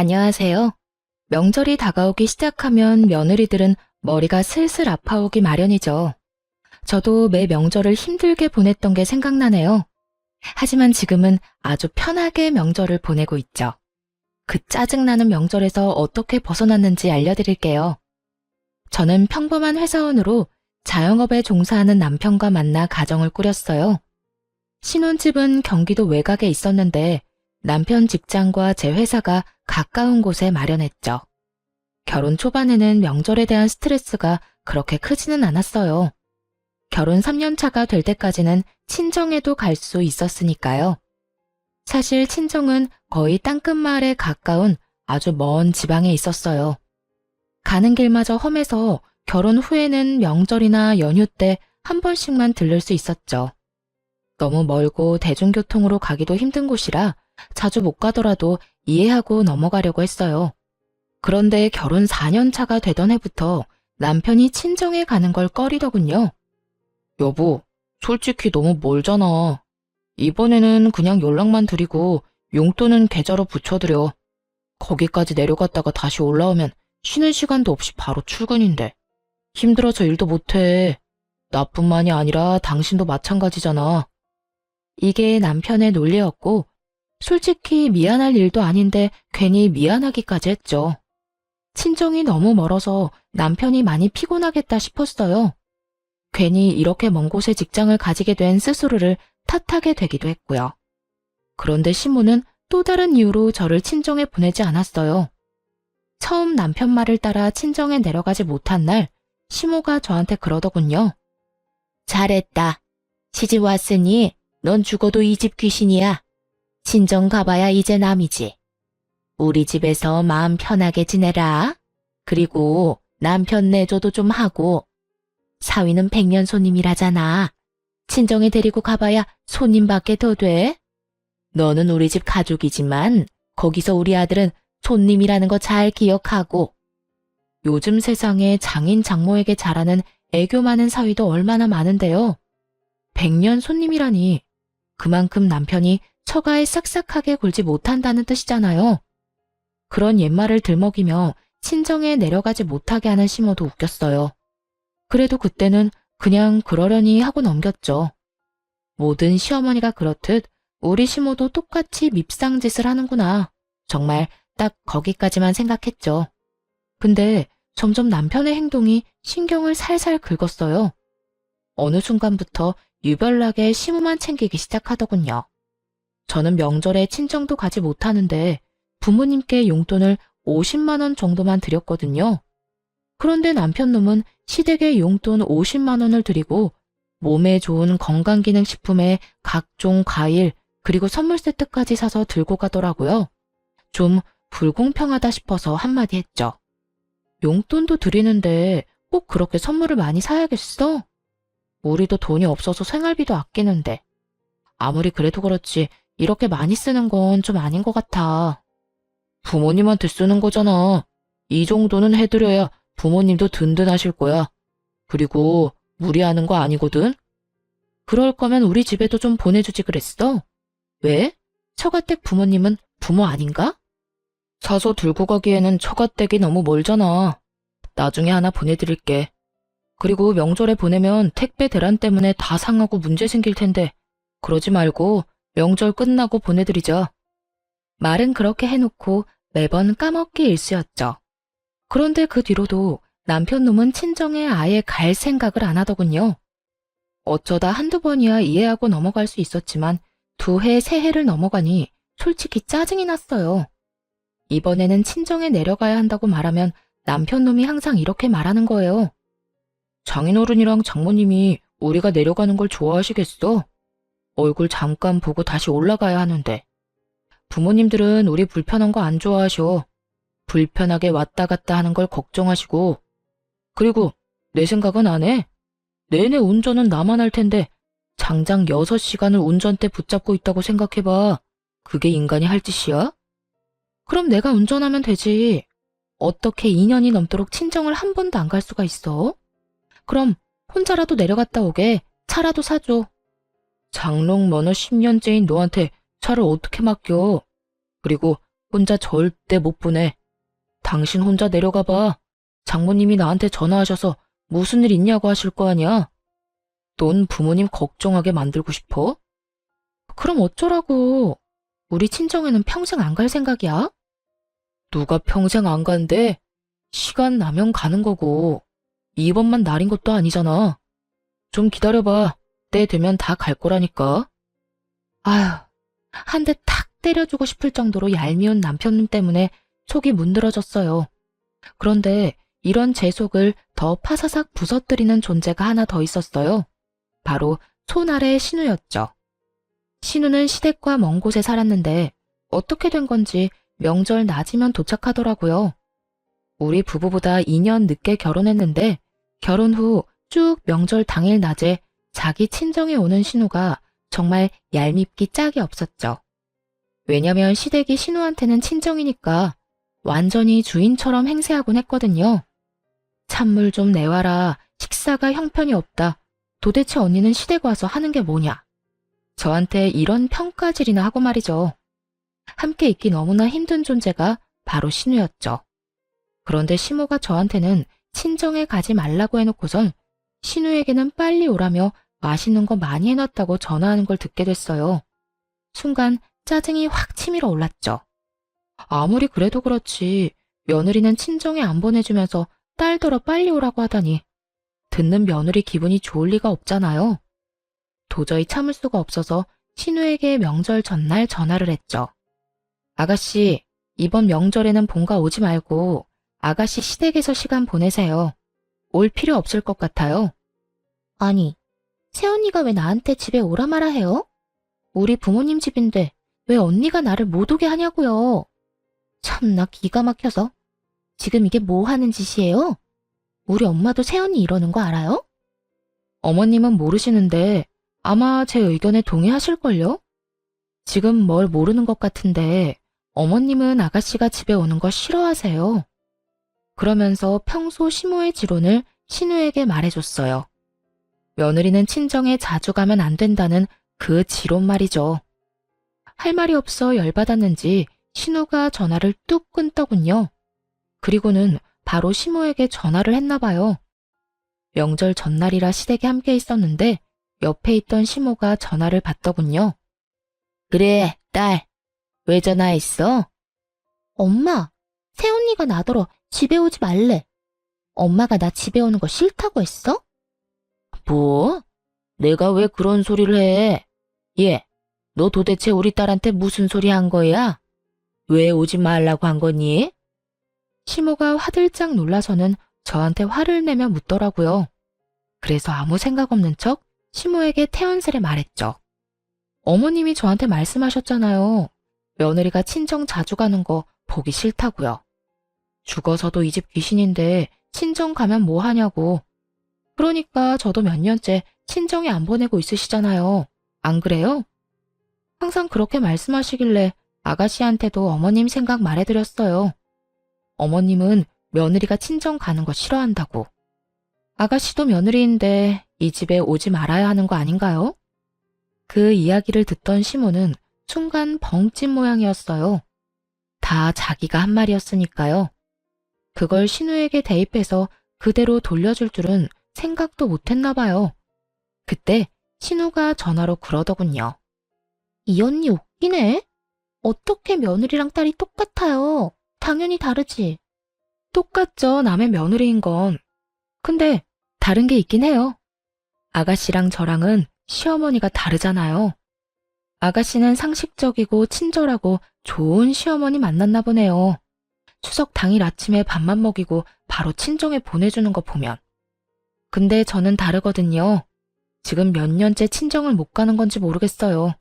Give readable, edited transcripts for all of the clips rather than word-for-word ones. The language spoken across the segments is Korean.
안녕하세요. 명절이 다가오기 시작하면 며느리들은 머리가 슬슬 아파오기 마련이죠. 저도 매 명절을 힘들게 보냈던 게 생각나네요. 하지만 지금은 아주 편하게 명절을 보내고 있죠. 그 짜증나는 명절에서 어떻게 벗어났는지 알려드릴게요. 저는 평범한 회사원으로 자영업에 종사하는 남편과 만나 가정을 꾸렸어요. 신혼집은 경기도 외곽에 있었는데 남편 직장과 제 회사가 가까운 곳에 마련했죠. 결혼 초반에는 명절에 대한 스트레스가 그렇게 크지는 않았어요. 결혼 3년 차가 될 때까지는 친정에도 갈 수 있었으니까요. 사실 친정은 거의 땅끝마을에 가까운 아주 먼 지방에 있었어요. 가는 길마저 험해서 결혼 후에는 명절이나 연휴 때 한 번씩만 들를 수 있었죠. 너무 멀고 대중교통으로 가기도 힘든 곳이라 자주 못 가더라도 이해하고 넘어가려고 했어요. 그런데 결혼 4년 차가 되던 해부터 남편이 친정에 가는 걸 꺼리더군요. 여보, 솔직히 너무 멀잖아. 이번에는 그냥 연락만 드리고 용돈은 계좌로 붙여드려. 거기까지 내려갔다가 다시 올라오면 쉬는 시간도 없이 바로 출근인데. 힘들어서 일도 못해. 나뿐만이 아니라 당신도 마찬가지잖아. 이게 남편의 논리였고 솔직히 미안할 일도 아닌데 괜히 미안하기까지 했죠. 친정이 너무 멀어서 남편이 많이 피곤하겠다 싶었어요. 괜히 이렇게 먼 곳에 직장을 가지게 된 스스로를 탓하게 되기도 했고요. 그런데 시모는 또 다른 이유로 저를 친정에 보내지 않았어요. 처음 남편 말을 따라 친정에 내려가지 못한 날 시모가 저한테 그러더군요. 잘했다. 시집 왔으니 넌 죽어도 이 집 귀신이야. 친정 가봐야 이제 남이지. 우리 집에서 마음 편하게 지내라. 그리고 남편 내조도 좀 하고. 사위는 백년 손님이라잖아. 친정에 데리고 가봐야 손님밖에 더 돼. 너는 우리 집 가족이지만 거기서 우리 아들은 손님이라는 거 잘 기억하고. 요즘 세상에 장인 장모에게 잘하는 애교 많은 사위도 얼마나 많은데요. 백년 손님이라니 그만큼 남편이 처가에 싹싹하게 굴지 못한다는 뜻이잖아요. 그런 옛말을 들먹이며 친정에 내려가지 못하게 하는 시모도 웃겼어요. 그래도 그때는 그냥 그러려니 하고 넘겼죠. 모든 시어머니가 그렇듯 우리 시모도 똑같이 밉상짓을 하는구나. 정말 딱 거기까지만 생각했죠. 근데 점점 남편의 행동이 신경을 살살 긁었어요. 어느 순간부터 유별나게 시모만 챙기기 시작하더군요. 저는 명절에 친정도 가지 못하는데 부모님께 용돈을 50만 원 정도만 드렸거든요. 그런데 남편 놈은 시댁에 용돈 50만 원을 드리고 몸에 좋은 건강기능식품에 각종 과일 그리고 선물 세트까지 사서 들고 가더라고요. 좀 불공평하다 싶어서 한마디 했죠. 용돈도 드리는데 꼭 그렇게 선물을 많이 사야겠어? 우리도 돈이 없어서 생활비도 아끼는데. 아무리 그래도 그렇지 이렇게 많이 쓰는 건 좀 아닌 것 같아. 부모님한테 쓰는 거잖아. 이 정도는 해드려야 부모님도 든든하실 거야. 그리고 무리하는 거 아니거든? 그럴 거면 우리 집에도 좀 보내주지 그랬어. 왜? 처가댁 부모님은 부모 아닌가? 사서 들고 가기에는 처가댁이 너무 멀잖아. 나중에 하나 보내드릴게. 그리고 명절에 보내면 택배 대란 때문에 다 상하고 문제 생길 텐데 그러지 말고 명절 끝나고 보내드리자. 말은 그렇게 해놓고 매번 까먹기 일쑤였죠. 그런데 그 뒤로도 남편 놈은 친정에 아예 갈 생각을 안 하더군요. 어쩌다 한두 번이야 이해하고 넘어갈 수 있었지만 2해, 3해를 넘어가니 솔직히 짜증이 났어요. 이번에는 친정에 내려가야 한다고 말하면 남편 놈이 항상 이렇게 말하는 거예요. 장인어른이랑 장모님이 우리가 내려가는 걸 좋아하시겠어? 얼굴 잠깐 보고 다시 올라가야 하는데. 부모님들은 우리 불편한 거 안 좋아하셔. 불편하게 왔다 갔다 하는 걸 걱정하시고. 그리고 내 생각은 안 해. 내내 운전은 나만 할 텐데 장장 6시간을 운전대 붙잡고 있다고 생각해봐. 그게 인간이 할 짓이야? 그럼 내가 운전하면 되지. 어떻게 2년이 넘도록 친정을 한 번도 안 갈 수가 있어? 그럼 혼자라도 내려갔다 오게 차라도 사줘. 장롱 면허 10년째인 너한테 차를 어떻게 맡겨? 그리고 혼자 절대 못 보내. 당신 혼자 내려가 봐. 장모님이 나한테 전화하셔서 무슨 일 있냐고 하실 거 아니야. 넌 부모님 걱정하게 만들고 싶어? 그럼 어쩌라고. 우리 친정에는 평생 안 갈 생각이야? 누가 평생 안 간대? 시간 나면 가는 거고. 이번만 날인 것도 아니잖아. 좀 기다려봐. 때 되면 다 갈 거라니까. 아휴, 한 대 탁 때려주고 싶을 정도로 얄미운 남편 때문에 속이 문드러졌어요. 그런데 이런 제 속을 더 파사삭 부서뜨리는 존재가 하나 더 있었어요. 바로 손아래의 신우였죠. 신우는 시댁과 먼 곳에 살았는데 어떻게 된 건지 명절 낮이면 도착하더라고요. 우리 부부보다 2년 늦게 결혼했는데 결혼 후 쭉 명절 당일 낮에 자기 친정에 오는 신우가 정말 얄밉기 짝이 없었죠. 왜냐면 시댁이 신우한테는 친정이니까 완전히 주인처럼 행세하곤 했거든요. 찬물 좀 내와라. 식사가 형편이 없다. 도대체 언니는 시댁 와서 하는 게 뭐냐. 저한테 이런 평가질이나 하고 말이죠. 함께 있기 너무나 힘든 존재가 바로 신우였죠. 그런데 시모가 저한테는 친정에 가지 말라고 해놓고선 신우에게는 빨리 오라며 맛있는 거 많이 해놨다고 전화하는 걸 듣게 됐어요. 순간 짜증이 확 치밀어 올랐죠. 아무리 그래도 그렇지 며느리는 친정에 안 보내주면서 딸더러 빨리 오라고 하다니 듣는 며느리 기분이 좋을 리가 없잖아요. 도저히 참을 수가 없어서 신우에게 명절 전날 전화를 했죠. 아가씨, 이번 명절에는 본가 오지 말고 아가씨 시댁에서 시간 보내세요. 올 필요 없을 것 같아요. 아니, 새언니가 왜 나한테 집에 오라 마라 해요? 우리 부모님 집인데 왜 언니가 나를 못 오게 하냐고요. 참나 기가 막혀서. 지금 이게 뭐 하는 짓이에요? 우리 엄마도 새언니 이러는 거 알아요? 어머님은 모르시는데 아마 제 의견에 동의하실걸요? 지금 뭘 모르는 것 같은데 어머님은 아가씨가 집에 오는 거 싫어하세요. 그러면서 평소 시모의 지론을 신우에게 말해줬어요. 며느리는 친정에 자주 가면 안 된다는 그 지론 말이죠. 할 말이 없어 열받았는지 신우가 전화를 뚝 끊더군요. 그리고는 바로 시모에게 전화를 했나 봐요. 명절 전날이라 시댁에 함께 있었는데 옆에 있던 시모가 전화를 받더군요. 그래, 딸. 왜 전화했어? 엄마, 새언니가 나더러 집에 오지 말래. 엄마가 나 집에 오는 거 싫다고 했어? 뭐? 내가 왜 그런 소리를 해? 얘, 너 도대체 우리 딸한테 무슨 소리 한 거야? 왜 오지 말라고 한 거니? 시모가 화들짝 놀라서는 저한테 화를 내며 묻더라고요. 그래서 아무 생각 없는 척 시모에게 태연스레 말했죠. 어머님이 저한테 말씀하셨잖아요. 며느리가 친정 자주 가는 거 보기 싫다고요. 죽어서도 이 집 귀신인데 친정 가면 뭐 하냐고. 그러니까 저도 몇 년째 친정에 안 보내고 있으시잖아요. 안 그래요? 항상 그렇게 말씀하시길래 아가씨한테도 어머님 생각 말해드렸어요. 어머님은 며느리가 친정 가는 거 싫어한다고. 아가씨도 며느리인데 이 집에 오지 말아야 하는 거 아닌가요? 그 이야기를 듣던 시모는 순간 벙찐 모양이었어요. 다 자기가 한 말이었으니까요. 그걸 신우에게 대입해서 그대로 돌려줄 줄은 생각도 못했나 봐요. 그때 신우가 전화로 그러더군요. 이 언니 웃기네. 어떻게 며느리랑 딸이 똑같아요. 당연히 다르지. 똑같죠, 남의 며느리인 건. 근데 다른 게 있긴 해요. 아가씨랑 저랑은 시어머니가 다르잖아요. 아가씨는 상식적이고 친절하고 좋은 시어머니 만났나 보네요. 추석 당일 아침에 밥만 먹이고 바로 친정에 보내주는 거 보면. 근데 저는 다르거든요. 지금 몇 년째 친정을 못 가는 건지 모르겠어요.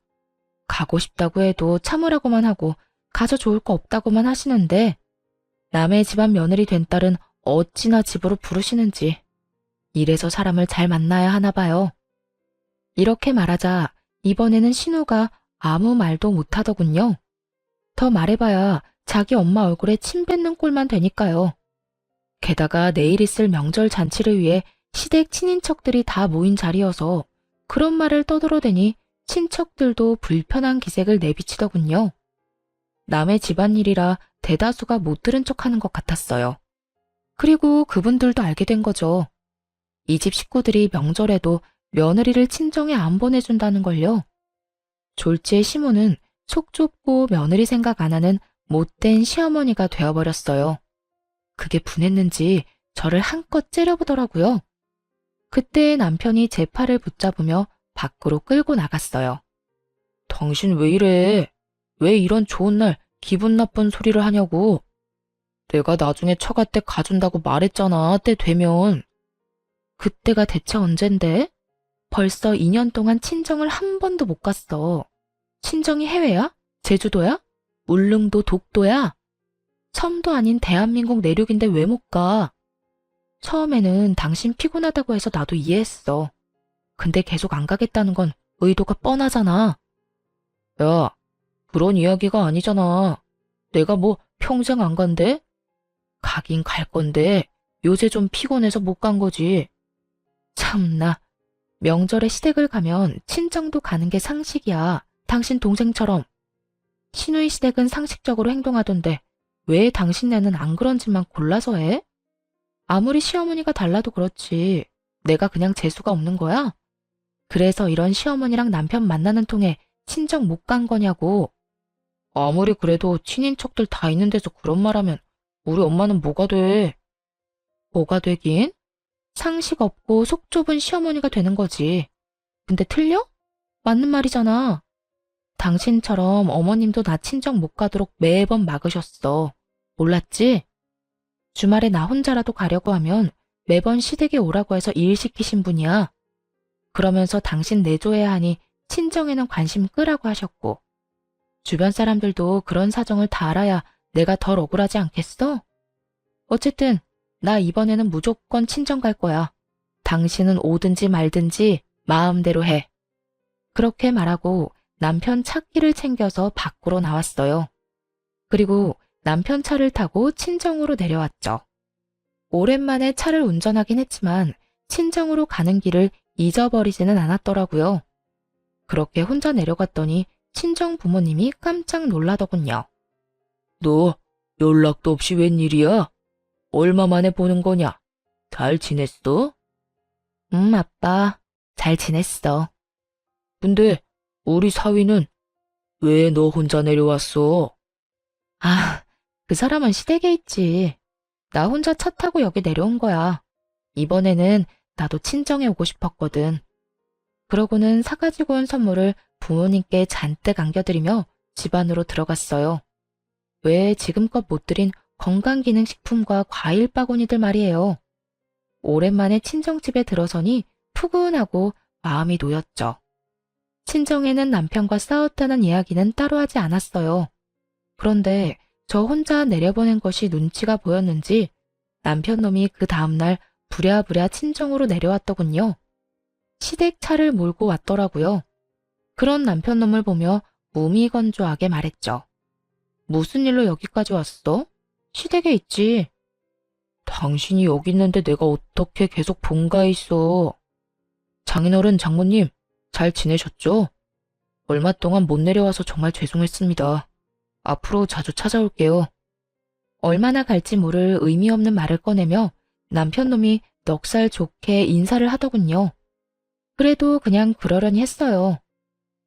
가고 싶다고 해도 참으라고만 하고 가서 좋을 거 없다고만 하시는데 남의 집안 며느리 된 딸은 어찌나 집으로 부르시는지. 이래서 사람을 잘 만나야 하나 봐요. 이렇게 말하자 이번에는 신우가 아무 말도 못하더군요. 더 말해봐야 자기 엄마 얼굴에 침 뱉는 꼴만 되니까요. 게다가 내일 있을 명절 잔치를 위해 시댁 친인척들이 다 모인 자리여서 그런 말을 떠들어대니 친척들도 불편한 기색을 내비치더군요. 남의 집안일이라 대다수가 못 들은 척하는 것 같았어요. 그리고 그분들도 알게 된 거죠. 이 집 식구들이 명절에도 며느리를 친정에 안 보내준다는 걸요. 졸지의 시모는 속 좁고 며느리 생각 안 하는 못된 시어머니가 되어버렸어요. 그게 분했는지 저를 한껏 째려보더라고요. 그때 남편이 제 팔을 붙잡으며 밖으로 끌고 나갔어요. 당신 왜 이래? 왜 이런 좋은 날 기분 나쁜 소리를 하냐고. 내가 나중에 처가 때 가준다고 말했잖아, 때 되면. 그때가 대체 언젠데? 벌써 2년 동안 친정을 한 번도 못 갔어. 친정이 해외야? 제주도야? 울릉도, 독도야? 섬도 아닌 대한민국 내륙인데 왜 못 가? 처음에는 당신 피곤하다고 해서 나도 이해했어. 근데 계속 안 가겠다는 건 의도가 뻔하잖아. 야, 그런 이야기가 아니잖아. 내가 뭐 평생 안 간대? 가긴 갈 건데 요새 좀 피곤해서 못 간 거지. 참나, 명절에 시댁을 가면 친정도 가는 게 상식이야. 당신 동생처럼. 시누이 시댁은 상식적으로 행동하던데 왜 당신네는 안 그런 짓만 골라서 해? 아무리 시어머니가 달라도 그렇지. 내가 그냥 재수가 없는 거야? 그래서 이런 시어머니랑 남편 만나는 통에 친정 못 간 거냐고. 아무리 그래도 친인척들 다 있는 데서 그런 말하면 우리 엄마는 뭐가 돼? 뭐가 되긴? 상식 없고 속 좁은 시어머니가 되는 거지. 근데 틀려? 맞는 말이잖아. 당신처럼 어머님도 나 친정 못 가도록 매번 막으셨어. 몰랐지? 주말에 나 혼자라도 가려고 하면 매번 시댁에 오라고 해서 일 시키신 분이야. 그러면서 당신 내조해야 하니 친정에는 관심 끄라고 하셨고. 주변 사람들도 그런 사정을 다 알아야 내가 덜 억울하지 않겠어? 어쨌든 나 이번에는 무조건 친정 갈 거야. 당신은 오든지 말든지 마음대로 해. 그렇게 말하고 남편 차키를 챙겨서 밖으로 나왔어요. 그리고 남편 차를 타고 친정으로 내려왔죠. 오랜만에 차를 운전하긴 했지만 친정으로 가는 길을 잊어버리지는 않았더라고요. 그렇게 혼자 내려갔더니 친정 부모님이 깜짝 놀라더군요. 너 연락도 없이 웬일이야? 얼마 만에 보는 거냐? 잘 지냈어? 아빠. 잘 지냈어. 근데 우리 사위는 왜 너 혼자 내려왔어? 아, 그 사람은 시댁에 있지. 나 혼자 차 타고 여기 내려온 거야. 이번에는 나도 친정에 오고 싶었거든. 그러고는 사가지고 온 선물을 부모님께 잔뜩 안겨드리며 집 안으로 들어갔어요. 왜 지금껏 못 드린 건강기능식품과 과일 바구니들 말이에요. 오랜만에 친정집에 들어서니 푸근하고 마음이 놓였죠. 친정에는 남편과 싸웠다는 이야기는 따로 하지 않았어요. 그런데 저 혼자 내려보낸 것이 눈치가 보였는지 남편 놈이 그 다음날 부랴부랴 친정으로 내려왔더군요. 시댁 차를 몰고 왔더라고요. 그런 남편 놈을 보며 무미건조하게 말했죠. 무슨 일로 여기까지 왔어? 시댁에 있지. 당신이 여기 있는데 내가 어떻게 계속 본가에 있어. 장인어른, 장모님, 잘 지내셨죠? 얼마 동안 못 내려와서 정말 죄송했습니다. 앞으로 자주 찾아올게요. 얼마나 갈지 모를 의미 없는 말을 꺼내며 남편 놈이 넉살 좋게 인사를 하더군요. 그래도 그냥 그러려니 했어요.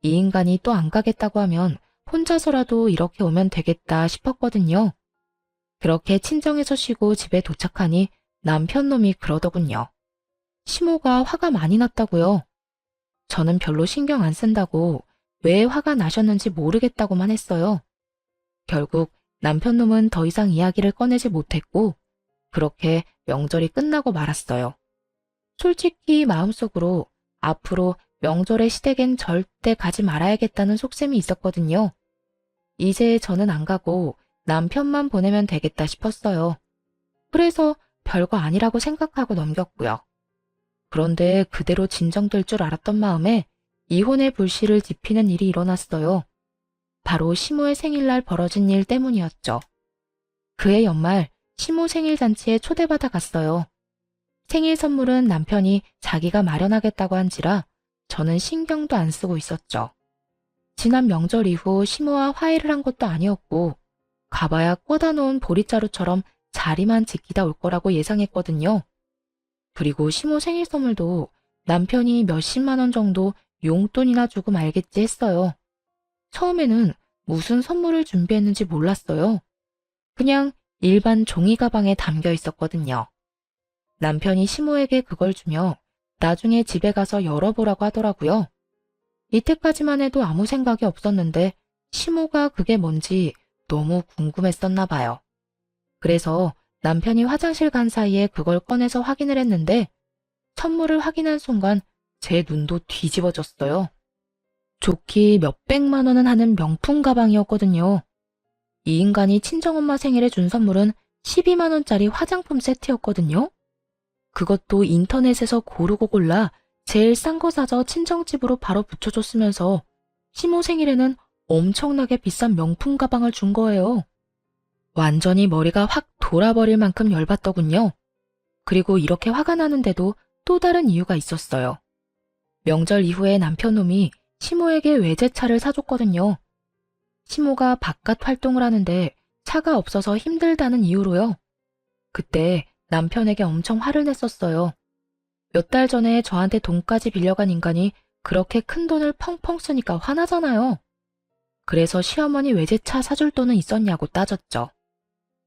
이 인간이 또 안 가겠다고 하면 혼자서라도 이렇게 오면 되겠다 싶었거든요. 그렇게 친정에서 쉬고 집에 도착하니 남편 놈이 그러더군요. 시모가 화가 많이 났다고요. 저는 별로 신경 안 쓴다고 왜 화가 나셨는지 모르겠다고만 했어요. 결국 남편 놈은 더 이상 이야기를 꺼내지 못했고 그렇게 명절이 끝나고 말았어요. 솔직히 마음속으로 앞으로 명절에 시댁엔 절대 가지 말아야겠다는 속셈이 있었거든요. 이제 저는 안 가고 남편만 보내면 되겠다 싶었어요. 그래서 별거 아니라고 생각하고 넘겼고요. 그런데 그대로 진정될 줄 알았던 마음에 이혼의 불씨를 지피는 일이 일어났어요. 바로 시모의 생일날 벌어진 일 때문이었죠. 그해 연말 시모 생일 잔치에 초대받아 갔어요. 생일 선물은 남편이 자기가 마련하겠다고 한지라 저는 신경도 안 쓰고 있었죠. 지난 명절 이후 시모와 화해를 한 것도 아니었고 가봐야 꽂아 놓은 보릿자루처럼 자리만 지키다 올 거라고 예상했거든요. 그리고 시모 생일 선물도 남편이 몇십만 원 정도 용돈이나 주고 말겠지 했어요. 처음에는 무슨 선물을 준비했는지 몰랐어요. 그냥 일반 종이 가방에 담겨 있었거든요. 남편이 시모에게 그걸 주며 나중에 집에 가서 열어보라고 하더라고요. 이때까지만 해도 아무 생각이 없었는데 시모가 그게 뭔지 너무 궁금했었나 봐요. 그래서 남편이 화장실 간 사이에 그걸 꺼내서 확인을 했는데 선물을 확인한 순간 제 눈도 뒤집어졌어요. 좋기 몇백만 원은 하는 명품 가방이었거든요. 이 인간이 친정엄마 생일에 준 선물은 12만 원짜리 화장품 세트였거든요. 그것도 인터넷에서 고르고 골라 제일 싼 거 사서 친정집으로 바로 붙여줬으면서 시모 생일에는 엄청나게 비싼 명품 가방을 준 거예요. 완전히 머리가 확 돌아버릴 만큼 열받더군요. 그리고 이렇게 화가 나는데도 또 다른 이유가 있었어요. 명절 이후에 남편놈이 시모에게 외제차를 사줬거든요. 시모가 바깥 활동을 하는데 차가 없어서 힘들다는 이유로요. 그때 남편에게 엄청 화를 냈었어요. 몇 달 전에 저한테 돈까지 빌려간 인간이 그렇게 큰 돈을 펑펑 쓰니까 화나잖아요. 그래서 시어머니 외제차 사줄 돈은 있었냐고 따졌죠.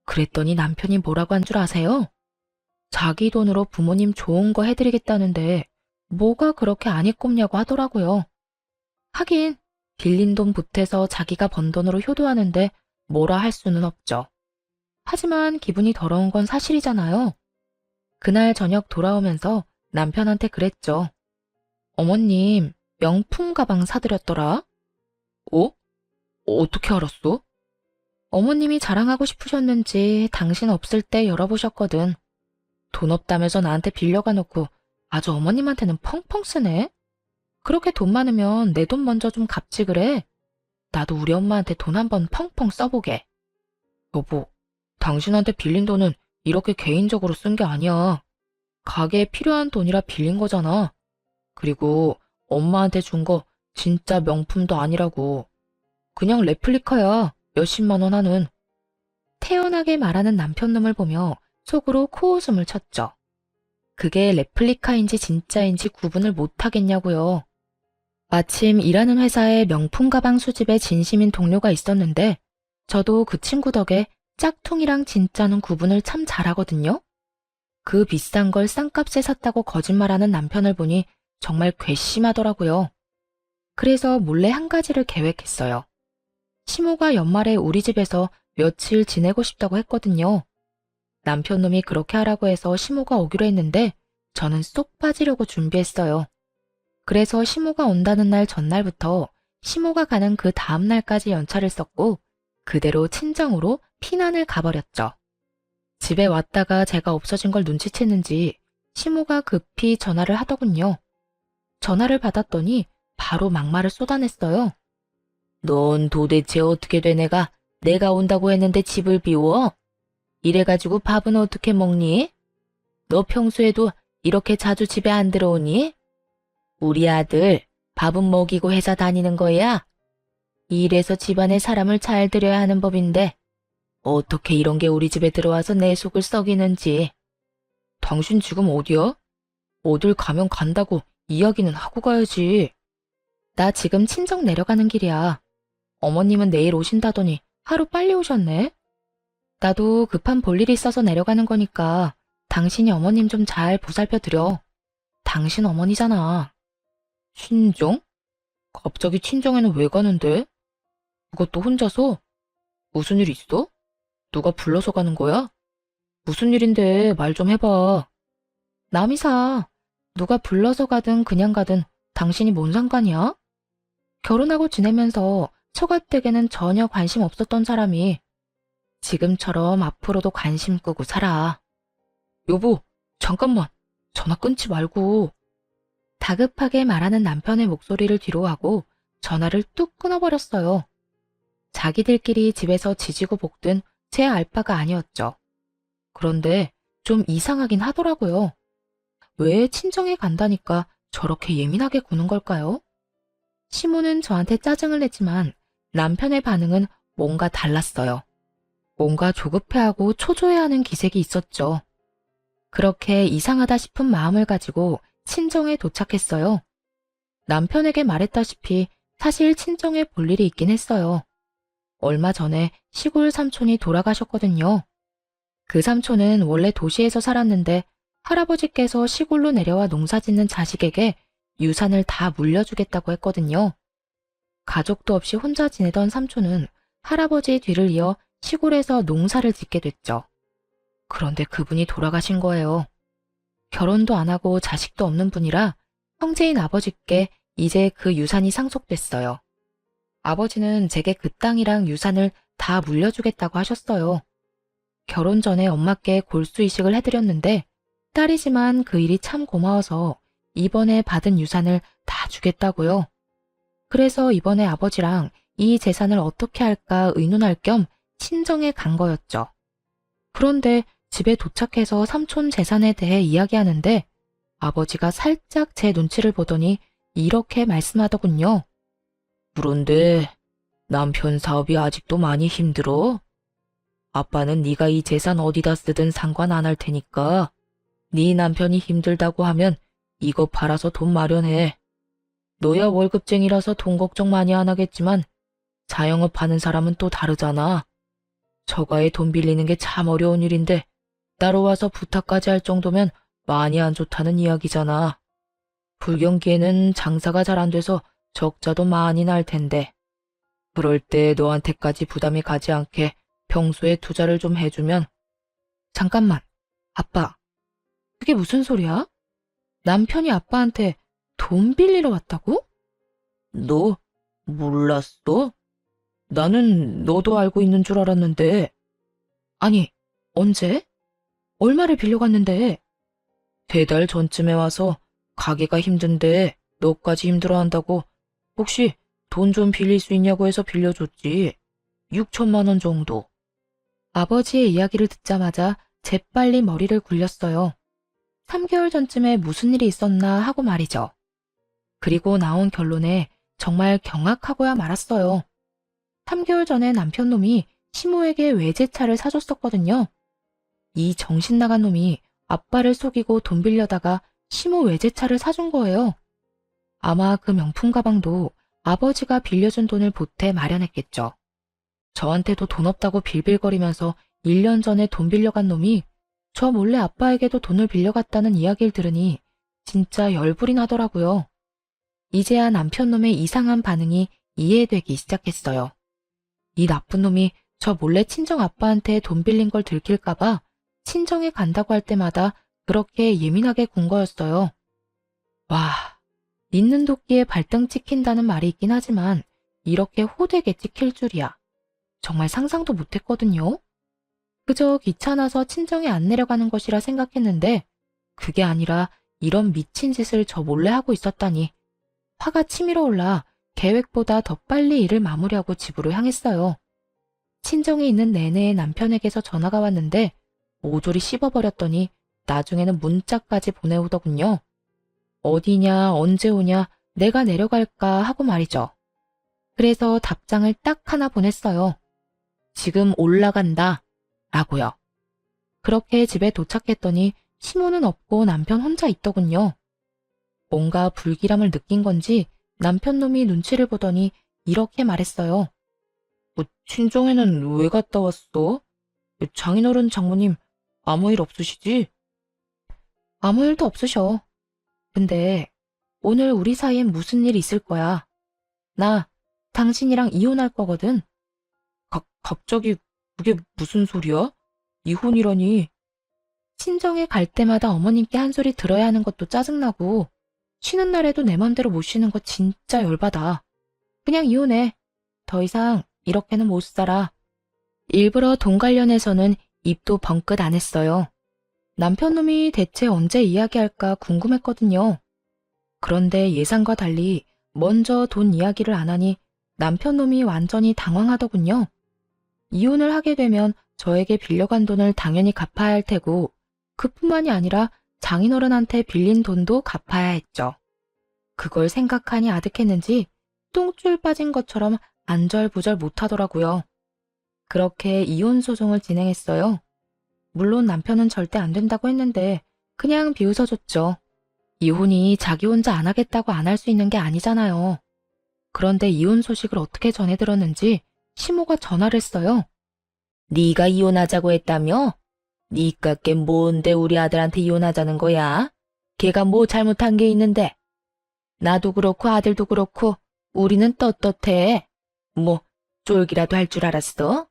그랬더니 남편이 뭐라고 한 줄 아세요? 자기 돈으로 부모님 좋은 거 해드리겠다는데 뭐가 그렇게 안 이꼽냐고 하더라고요. 하긴 빌린 돈 보태서 자기가 번 돈으로 효도하는데 뭐라 할 수는 없죠. 하지만 기분이 더러운 건 사실이잖아요. 그날 저녁 돌아오면서 남편한테 그랬죠. 어머님, 명품 가방 사드렸더라? 어? 어떻게 알았어? 어머님이 자랑하고 싶으셨는지 당신 없을 때 열어보셨거든. 돈 없다면서 나한테 빌려가 놓고 아주 어머님한테는 펑펑 쓰네? 그렇게 돈 많으면 내 돈 먼저 좀 갚지 그래? 나도 우리 엄마한테 돈 한번 펑펑 써보게. 여보, 당신한테 빌린 돈은 이렇게 개인적으로 쓴 게 아니야. 가게에 필요한 돈이라 빌린 거잖아. 그리고 엄마한테 준 거 진짜 명품도 아니라고. 그냥 레플리카야. 몇십만 원 하는. 태연하게 말하는 남편놈을 보며 속으로 코웃음을 쳤죠. 그게 레플리카인지 진짜인지 구분을 못하겠냐고요. 마침 일하는 회사에 명품 가방 수집에 진심인 동료가 있었는데 저도 그 친구 덕에 짝퉁이랑 진짜는 구분을 참 잘하거든요. 그 비싼 걸 싼값에 샀다고 거짓말하는 남편을 보니 정말 괘씸하더라고요. 그래서 몰래 한 가지를 계획했어요. 시모가 연말에 우리 집에서 며칠 지내고 싶다고 했거든요. 남편놈이 그렇게 하라고 해서 시모가 오기로 했는데 저는 쏙 빠지려고 준비했어요. 그래서 시모가 온다는 날 전날부터 시모가 가는 그 다음 날까지 연차를 썼고 그대로 친정으로 피난을 가버렸죠. 집에 왔다가 제가 없어진 걸 눈치챘는지 시모가 급히 전화를 하더군요. 전화를 받았더니 바로 막말을 쏟아냈어요. 넌 도대체 어떻게 된 애가 내가 온다고 했는데 집을 비워? 이래가지고 밥은 어떻게 먹니? 너 평소에도 이렇게 자주 집에 안 들어오니? 우리 아들 밥은 먹이고 회사 다니는 거야? 이래서 집안에 사람을 잘 들여야 하는 법인데 어떻게 이런 게 우리 집에 들어와서 내 속을 썩이는지. 당신 지금 어디야? 어딜 가면 간다고 이야기는 하고 가야지. 나 지금 친정 내려가는 길이야. 어머님은 내일 오신다더니 하루 빨리 오셨네. 나도 급한 볼일이 있어서 내려가는 거니까 당신이 어머님 좀 잘 보살펴 드려. 당신 어머니잖아. 친정? 갑자기 친정에는 왜 가는데? 그것도 혼자서? 무슨 일 있어? 누가 불러서 가는 거야? 무슨 일인데 말 좀 해봐. 남이사, 누가 불러서 가든 그냥 가든 당신이 뭔 상관이야? 결혼하고 지내면서 처가댁에는 전혀 관심 없었던 사람이 지금처럼 앞으로도 관심 끄고 살아. 여보, 잠깐만. 전화 끊지 말고. 다급하게 말하는 남편의 목소리를 뒤로하고 전화를 뚝 끊어버렸어요. 자기들끼리 집에서 지지고 볶든 제 알바가 아니었죠. 그런데 좀 이상하긴 하더라고요. 왜 친정에 간다니까 저렇게 예민하게 구는 걸까요? 시모는 저한테 짜증을 냈지만 남편의 반응은 뭔가 달랐어요. 뭔가 조급해하고 초조해하는 기색이 있었죠. 그렇게 이상하다 싶은 마음을 가지고 친정에 도착했어요. 남편에게 말했다시피 사실 친정에 볼 일이 있긴 했어요. 얼마 전에 시골 삼촌이 돌아가셨거든요. 그 삼촌은 원래 도시에서 살았는데 할아버지께서 시골로 내려와 농사 짓는 자식에게 유산을 다 물려주겠다고 했거든요. 가족도 없이 혼자 지내던 삼촌은 할아버지 뒤를 이어 시골에서 농사를 짓게 됐죠. 그런데 그분이 돌아가신 거예요. 결혼도 안 하고 자식도 없는 분이라 형제인 아버지께 이제 그 유산이 상속됐어요. 아버지는 제게 그 땅이랑 유산을 다 물려주겠다고 하셨어요. 결혼 전에 엄마께 골수 이식을 해드렸는데 딸이지만 그 일이 참 고마워서 이번에 받은 유산을 다 주겠다고요. 그래서 이번에 아버지랑 이 재산을 어떻게 할까 의논할 겸 친정에 간 거였죠. 그런데 집에 도착해서 삼촌 재산에 대해 이야기하는데 아버지가 살짝 제 눈치를 보더니 이렇게 말씀하더군요. 그런데 남편 사업이 아직도 많이 힘들어? 아빠는 네가 이 재산 어디다 쓰든 상관 안 할 테니까 네 남편이 힘들다고 하면 이거 팔아서 돈 마련해. 너야 월급쟁이라서 돈 걱정 많이 안 하겠지만 자영업 하는 사람은 또 다르잖아. 저가에 돈 빌리는 게 참 어려운 일인데 따로 와서 부탁까지 할 정도면 많이 안 좋다는 이야기잖아. 불경기에는 장사가 잘 안 돼서 적자도 많이 날 텐데. 그럴 때 너한테까지 부담이 가지 않게 평소에 투자를 좀 해주면. 잠깐만, 아빠. 그게 무슨 소리야? 남편이 아빠한테 돈 빌리러 왔다고? 너 몰랐어? 나는 너도 알고 있는 줄 알았는데. 아니, 언제? 얼마를 빌려갔는데? 3달 전쯤에 와서 가게가 힘든데 너까지 힘들어한다고 혹시 돈 좀 빌릴 수 있냐고 해서 빌려줬지. 6천만 원 정도. 아버지의 이야기를 듣자마자 재빨리 머리를 굴렸어요. 3개월 전쯤에 무슨 일이 있었나 하고 말이죠. 그리고 나온 결론에 정말 경악하고야 말았어요. 3개월 전에 남편놈이 시모에게 외제차를 사줬었거든요. 이 정신 나간 놈이 아빠를 속이고 돈 빌려다가 시모 외제차를 사준 거예요. 아마 그 명품 가방도 아버지가 빌려준 돈을 보태 마련했겠죠. 저한테도 돈 없다고 빌빌거리면서 1년 전에 돈 빌려간 놈이 저 몰래 아빠에게도 돈을 빌려갔다는 이야기를 들으니 진짜 열불이 나더라고요. 이제야 남편놈의 이상한 반응이 이해되기 시작했어요. 이 나쁜 놈이 저 몰래 친정 아빠한테 돈 빌린 걸 들킬까봐 친정에 간다고 할 때마다 그렇게 예민하게 군 거였어요. 와, 있는 도끼에 발등 찍힌다는 말이 있긴 하지만 이렇게 호되게 찍힐 줄이야. 정말 상상도 못했거든요. 그저 귀찮아서 친정에 안 내려가는 것이라 생각했는데 그게 아니라 이런 미친 짓을 저 몰래 하고 있었다니. 화가 치밀어 올라 계획보다 더 빨리 일을 마무리하고 집으로 향했어요. 친정에 있는 내내 남편에게서 전화가 왔는데 모조리 씹어버렸더니 나중에는 문자까지 보내오더군요. 어디냐, 언제 오냐, 내가 내려갈까 하고 말이죠. 그래서 답장을 딱 하나 보냈어요. 지금 올라간다 라고요. 그렇게 집에 도착했더니 시모는 없고 남편 혼자 있더군요. 뭔가 불길함을 느낀 건지 남편 놈이 눈치를 보더니 이렇게 말했어요. 친정에는 왜 갔다 왔어? 장인어른 장모님 아무 일 없으시지? 아무 일도 없으셔. 근데 오늘 우리 사이엔 무슨 일 있을 거야. 나 당신이랑 이혼할 거거든. 갑자기 그게 무슨 소리야? 이혼이라니. 친정에 갈 때마다 어머님께 한 소리 들어야 하는 것도 짜증나고 쉬는 날에도 내 맘대로 못 쉬는 거 진짜 열받아. 그냥 이혼해. 더 이상 이렇게는 못 살아. 일부러 돈 관련해서는 입도 벙긋 안 했어요. 남편놈이 대체 언제 이야기할까 궁금했거든요. 그런데 예상과 달리 먼저 돈 이야기를 안 하니 남편놈이 완전히 당황하더군요. 이혼을 하게 되면 저에게 빌려간 돈을 당연히 갚아야 할 테고 그뿐만이 아니라 장인어른한테 빌린 돈도 갚아야 했죠. 그걸 생각하니 아득했는지 똥줄 빠진 것처럼 안절부절 못하더라고요. 그렇게 이혼 소송을 진행했어요. 물론 남편은 절대 안 된다고 했는데 그냥 비웃어줬죠. 이혼이 자기 혼자 안 하겠다고 안 할 수 있는 게 아니잖아요. 그런데 이혼 소식을 어떻게 전해 들었는지 시모가 전화를 했어요. 네가 이혼하자고 했다며? 니까 게 뭔데 우리 아들한테 이혼하자는 거야? 걔가 뭐 잘못한 게 있는데? 나도 그렇고 아들도 그렇고 우리는 떳떳해. 뭐 쫄기라도 할 줄 알았어?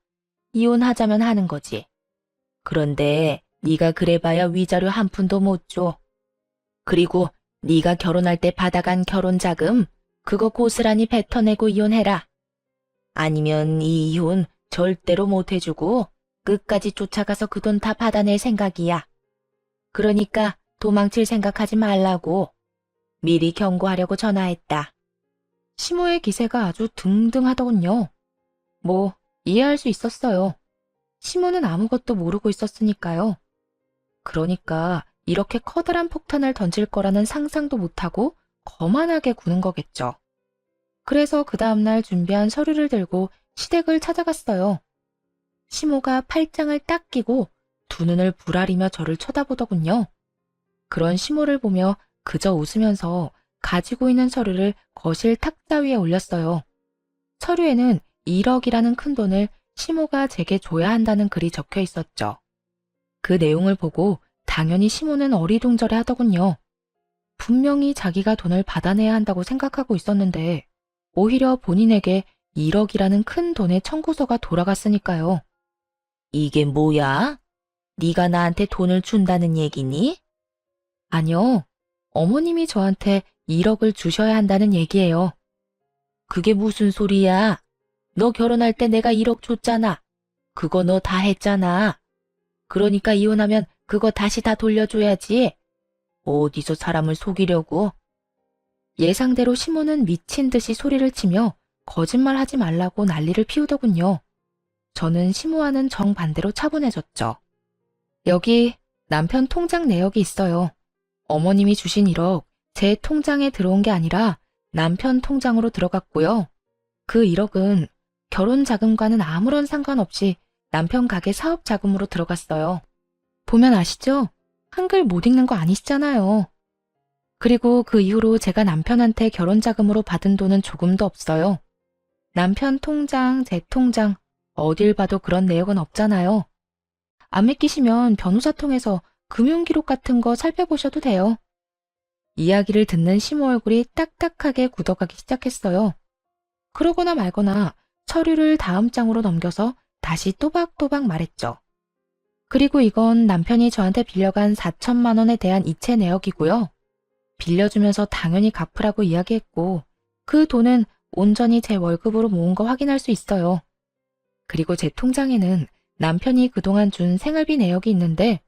이혼하자면 하는 거지. 그런데 네가 그래봐야 위자료 한 푼도 못 줘. 그리고 네가 결혼할 때 받아간 결혼 자금 그거 고스란히 뱉어내고 이혼해라. 아니면 이 이혼 절대로 못 해주고 끝까지 쫓아가서 그 돈 다 받아낼 생각이야. 그러니까 도망칠 생각하지 말라고 미리 경고하려고 전화했다. 시모의 기세가 아주 등등하더군요. 뭐 이해할 수 있었어요. 시모는 아무것도 모르고 있었으니까요. 그러니까 이렇게 커다란 폭탄을 던질 거라는 상상도 못하고 거만하게 구는 거겠죠. 그래서 그 다음날 준비한 서류를 들고 시댁을 찾아갔어요. 시모가 팔짱을 딱 끼고 두 눈을 부라리며 저를 쳐다보더군요. 그런 시모를 보며 그저 웃으면서 가지고 있는 서류를 거실 탁자 위에 올렸어요. 서류에는 1억이라는 큰 돈을 시모가 제게 줘야 한다는 글이 적혀 있었죠. 그 내용을 보고 당연히 시모는 어리둥절해 하더군요. 분명히 자기가 돈을 받아내야 한다고 생각하고 있었는데 오히려 본인에게 1억이라는 큰 돈의 청구서가 돌아갔으니까요. 이게 뭐야? 네가 나한테 돈을 준다는 얘기니? 아니요. 어머님이 저한테 1억을 주셔야 한다는 얘기예요. 그게 무슨 소리야? 너 결혼할 때 내가 1억 줬잖아. 그거 너 다 했잖아. 그러니까 이혼하면 그거 다시 다 돌려줘야지. 어디서 사람을 속이려고? 예상대로 시모는 미친 듯이 소리를 치며 거짓말하지 말라고 난리를 피우더군요. 저는 시모와는 정반대로 차분해졌죠. 여기 남편 통장 내역이 있어요. 어머님이 주신 1억 제 통장에 들어온 게 아니라 남편 통장으로 들어갔고요. 그 1억은 결혼 자금과는 아무런 상관없이 남편 가게 사업 자금으로 들어갔어요. 보면 아시죠? 한글 못 읽는 거 아니시잖아요. 그리고 그 이후로 제가 남편한테 결혼 자금으로 받은 돈은 조금도 없어요. 남편 통장, 제 통장, 어딜 봐도 그런 내역은 없잖아요. 안 믿기시면 변호사 통해서 금융기록 같은 거 살펴보셔도 돼요. 이야기를 듣는 시모 얼굴이 딱딱하게 굳어가기 시작했어요. 그러거나 말거나 서류를 다음 장으로 넘겨서 다시 또박또박 말했죠. 그리고 이건 남편이 저한테 빌려간 4천만 원에 대한 이체 내역이고요. 빌려주면서 당연히 갚으라고 이야기했고 그 돈은 온전히 제 월급으로 모은 거 확인할 수 있어요. 그리고 제 통장에는 남편이 그동안 준 생활비 내역이 있는데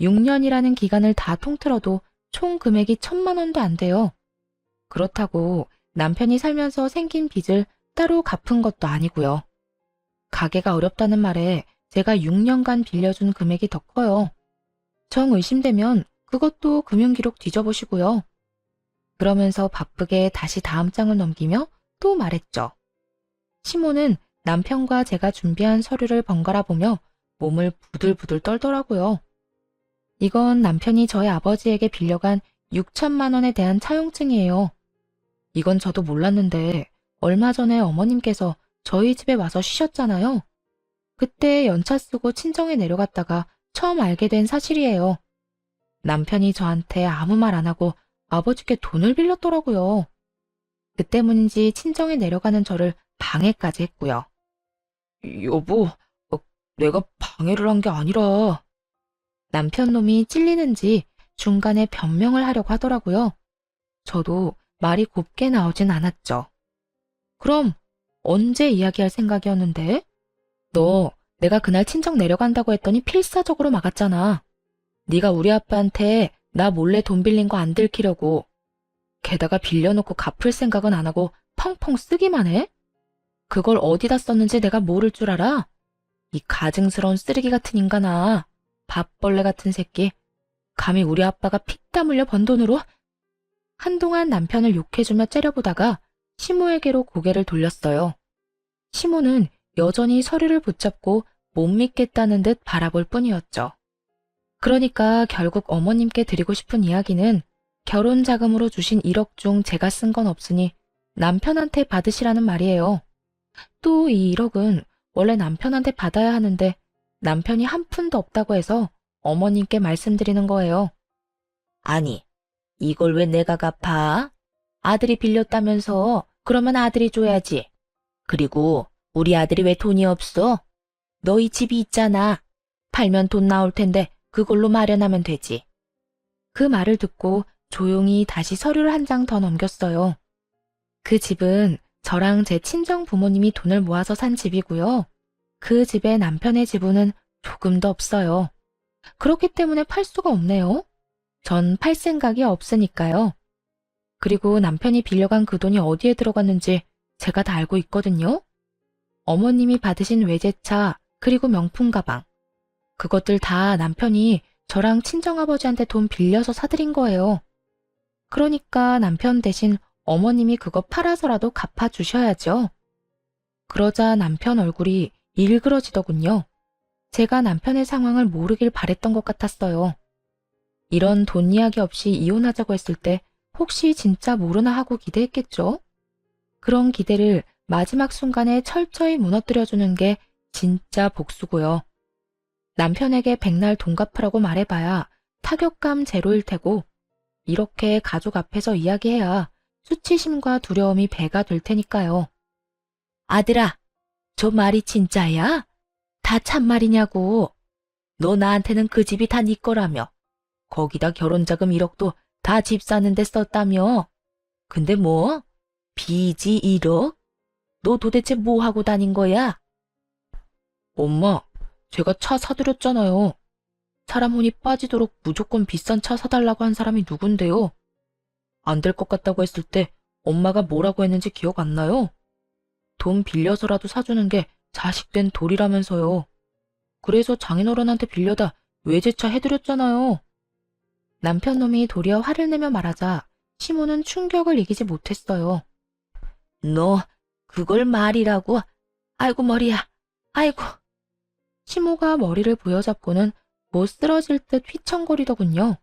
6년이라는 기간을 다 통틀어도 총 금액이 1,000만 원도 안 돼요. 그렇다고 남편이 살면서 생긴 빚을 따로 갚은 것도 아니고요. 가게가 어렵다는 말에 제가 6년간 빌려준 금액이 더 커요. 정 의심되면 그것도 금융기록 뒤져보시고요. 그러면서 바쁘게 다시 다음 장을 넘기며 또 말했죠. 시모는 남편과 제가 준비한 서류를 번갈아 보며 몸을 부들부들 떨더라고요. 이건 남편이 저희 아버지에게 빌려간 6천만 원에 대한 차용증이에요. 이건 저도 몰랐는데 얼마 전에 어머님께서 저희 집에 와서 쉬셨잖아요. 그때 연차 쓰고 친정에 내려갔다가 처음 알게 된 사실이에요. 남편이 저한테 아무 말 안 하고 아버지께 돈을 빌렸더라고요. 그 때문인지 친정에 내려가는 저를 방해까지 했고요. 여보, 내가 방해를 한 게 아니라... 남편 놈이 찔리는지 중간에 변명을 하려고 하더라고요. 저도 말이 곱게 나오진 않았죠. 그럼 언제 이야기할 생각이었는데? 너 내가 그날 친정 내려간다고 했더니 필사적으로 막았잖아. 네가 우리 아빠한테 나 몰래 돈 빌린 거 안 들키려고. 게다가 빌려놓고 갚을 생각은 안 하고 펑펑 쓰기만 해? 그걸 어디다 썼는지 내가 모를 줄 알아? 이 가증스러운 쓰레기 같은 인간아. 밥벌레 같은 새끼. 감히 우리 아빠가 피땀 흘려 번 돈으로? 한동안 남편을 욕해주며 째려보다가 시모에게로 고개를 돌렸어요. 시모는 여전히 서류를 붙잡고 못 믿겠다는 듯 바라볼 뿐이었죠. 그러니까 결국 어머님께 드리고 싶은 이야기는 결혼 자금으로 주신 1억 중 제가 쓴 건 없으니 남편한테 받으시라는 말이에요. 또 이 1억은 원래 남편한테 받아야 하는데 남편이 한 푼도 없다고 해서 어머님께 말씀드리는 거예요. 아니, 이걸 왜 내가 갚아? 아들이 빌렸다면서 그러면 아들이 줘야지. 그리고 우리 아들이 왜 돈이 없어? 너희 집이 있잖아. 팔면 돈 나올 텐데 그걸로 마련하면 되지. 그 말을 듣고 조용히 다시 서류를 한 장 더 넘겼어요. 그 집은 저랑 제 친정 부모님이 돈을 모아서 산 집이고요. 그 집에 남편의 지분은 조금도 없어요. 그렇기 때문에 팔 수가 없네요. 전 팔 생각이 없으니까요. 그리고 남편이 빌려간 그 돈이 어디에 들어갔는지 제가 다 알고 있거든요. 어머님이 받으신 외제차 그리고 명품 가방. 그것들 다 남편이 저랑 친정아버지한테 돈 빌려서 사드린 거예요. 그러니까 남편 대신 어머님이 그거 팔아서라도 갚아주셔야죠. 그러자 남편 얼굴이 일그러지더군요. 제가 남편의 상황을 모르길 바랬던 것 같았어요. 이런 돈 이야기 없이 이혼하자고 했을 때 혹시 진짜 모르나 하고 기대했겠죠? 그런 기대를 마지막 순간에 철저히 무너뜨려주는 게 진짜 복수고요. 남편에게 백날 돈 갚으라고 말해봐야 타격감 제로일 테고 이렇게 가족 앞에서 이야기해야 수치심과 두려움이 배가 될 테니까요. 아들아, 저 말이 진짜야? 다 참말이냐고. 너 나한테는 그 집이 다 네 거라며. 거기다 결혼자금 1억도 다 집 사는데 썼다며. 근데 뭐? 빚이 1억? 너 도대체 뭐 하고 다닌 거야? 엄마, 제가 차 사드렸잖아요. 사람 혼이 빠지도록 무조건 비싼 차 사달라고 한 사람이 누군데요? 안 될 것 같다고 했을 때 엄마가 뭐라고 했는지 기억 안 나요? 돈 빌려서라도 사주는 게 자식된 도리라면서요. 그래서 장인어른한테 빌려다 외제차 해드렸잖아요. 남편 놈이 도리어 화를 내며 말하자 시모는 충격을 이기지 못했어요. 너 그걸 말이라고? 아이고 머리야. 아이고. 시모가 머리를 부여잡고는 못 쓰러질 듯 휘청거리더군요.